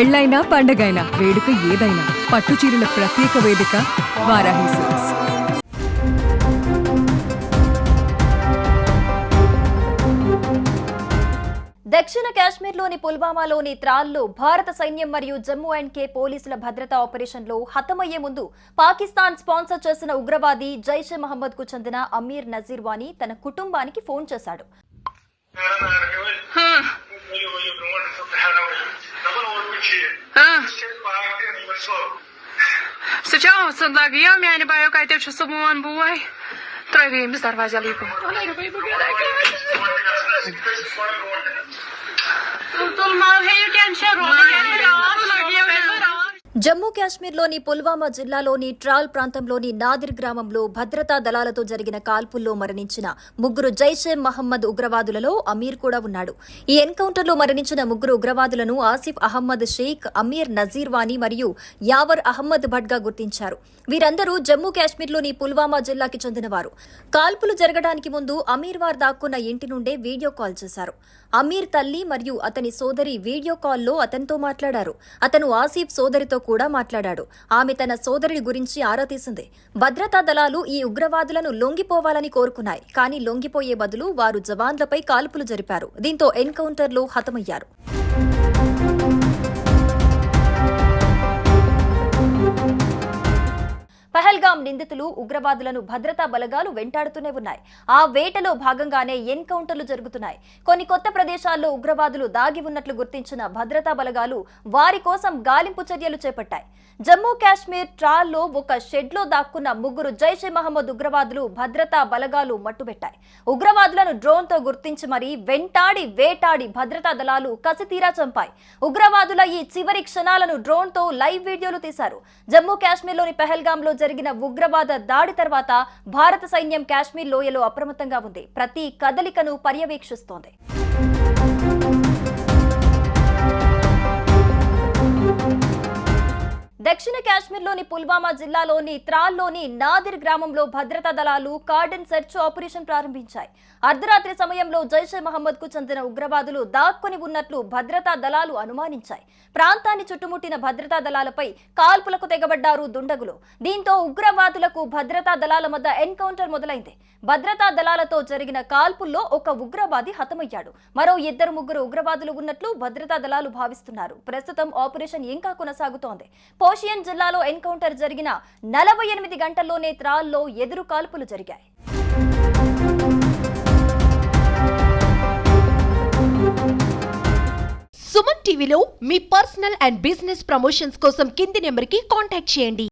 పెళ్ళైనా పండగైనా వేడుక ఏదైనా పట్టు చీరల ప్రత్యేక వేదిక వారాహి సిల్క్స్. దక్షిణ కాశ్మీర్లోని పుల్వామాలోని త్రాల్లో భారత సైన్యం మరియు జమ్మూ అండ్ కే పోలీసుల భద్రతా ఆపరేషన్లో హతమయ్యే ముందు పాకిస్తాన్ స్పాన్సర్ చేసిన ఉగ్రవాది జైషే మహమ్మద్ కు చెందిన అమీర్ నజీర్ వానీ తన కుటుంబానికి ఫోన్ చేశాడు. జమ్మూ కాశ్మీర్లోని పుల్వామా జిల్లాలోని ట్రాల్ ప్రాంతంలోని నాదిర్ గ్రామంలో భద్రతా దళాలతో జరిగిన కాల్పుల్లో మరణించిన ముగ్గురు జైషే మహమ్మద్ ఉగ్రవాదులలో అమీర్ కూడా ఉన్నాడు. ఈ ఎన్కౌంటర్లో మరణించిన ముగ్గురు ఉగ్రవాదులను ఆసిఫ్ అహ్మద్ షేక్, అమీర్ నజీర్ వానీ మరియు యావర్ అహ్మద్ భట్గా గుర్తించారు. వీరందరూ జమ్మూ కాశ్మీర్లోని పుల్వామా జిల్లాకి చెందినవారు. కాల్పులు జరగడానికి ముందు అమీర్ వార్ దాక్కున్న ఇంటి నుండే వీడియో కాల్ చేశారు. అమీర్ తల్లి మరియు అతని సోదరి వీడియో కాల్లో అతనితో మాట్లాడారు. అతను ఆసిఫ్ సోదరితో కూడా మాట్లాడాడు. ఆమె తన సోదరుడి గురించి ఆరా తీసింది. భద్రతా దళాలు ఈ ఉగ్రవాదులను లొంగిపోవాలని కోరుకున్నాయి. కానీ లొంగిపోయే బదులు వారు జవాన్లపై కాల్పులు జరిపారు. దీంతో ఎన్కౌంటర్లో హతమయ్యారు. పహల్గాం నిందితులు ఉగ్రవాదులను భద్రతా బలగాలు వెంటాడుతూనే ఉన్నాయి. ఆ వేటలో భాగంగానే ఎన్కౌంటర్లు జరుగుతున్నాయి. కొన్ని కొత్త ప్రదేశాల్లో ఉగ్రవాదులు దాగి ఉన్నట్లు గుర్తించిన భద్రతా బలగాలు వారి కోసం గాలింపు చర్యలు చేపట్టాయి. జమ్మూ కాశ్మీర్ ట్రాల్లో ఒక షెడ్లో దాక్కున్న ముగ్గురు జైషే మహమ్మద్ ఉగ్రవాదులు భద్రతా బలగాలు మట్టుబెట్టాయి. ఉగ్రవాదులను డ్రోన్తో గుర్తించి మరీ వెంటాడి వేటాడి భద్రతా దళాలు కసితీరా చంపాయి. ఉగ్రవాదుల ఈ చివరి క్షణాలను డ్రోన్తో లైవ్ వీడియోలు తీశారు. జమ్మూ కాశ్మీర్లోని పహల్గాంలో జరిగిన ఉగ్రవాద దాడి తర్వాత భారత సైన్యం కాశ్మీర్ లోయలో అప్రమత్తంగా ఉంది. ప్రతి కదలికను పర్యవేక్షిస్తోంది. దక్షిణ కాశ్మీర్లోని పుల్వామా జిల్లాలోని త్రాల్లోని నాదిర్ గ్రామంలో భద్రతా దళాలు కార్డన్ సెర్చ్ ఆపరేషన్ ప్రారంభించాయి. అర్ధరాత్రి సమయంలో జైషే మహమ్మద్ కు చెందిన ఉగ్రవాదులు దాక్కుని ఉన్నట్లు భద్రతా దళాలు అనుమానించాయి. ప్రాంతాన్ని చుట్టుముట్టిన భద్రతా దళాలపై కాల్పులకు తెగబడ్డారు దుండగులు. దీంతో ఉగ్రవాదులకు భద్రతా దళాల మధ్య ఎన్కౌంటర్ మొదలైంది. భద్రతా దళాలతో జరిగిన కాల్పుల్లో ఒక ఉగ్రవాది హతమయ్యాడు. మరో ముగ్గురు ఉగ్రవాదులు ఉన్నట్లు భద్రతా దళాలు భావిస్తున్నారు. ప్రస్తుతం ఆపరేషన్ ఇంకా కొనసాగుతోంది. షోపియాన్ జిల్లాలో ఎన్కౌంటర్ జరిగిన 48 గంటల్లోనే త్రాల్లో ఎదురు కాల్పులు జరిగాయి. సుమన్ టీవీలో మీ పర్సనల్ అండ్ బిజినెస్ ప్రమోషన్స్ కోసం కింది నెంబర్కి కాంటాక్ట్ చేయండి.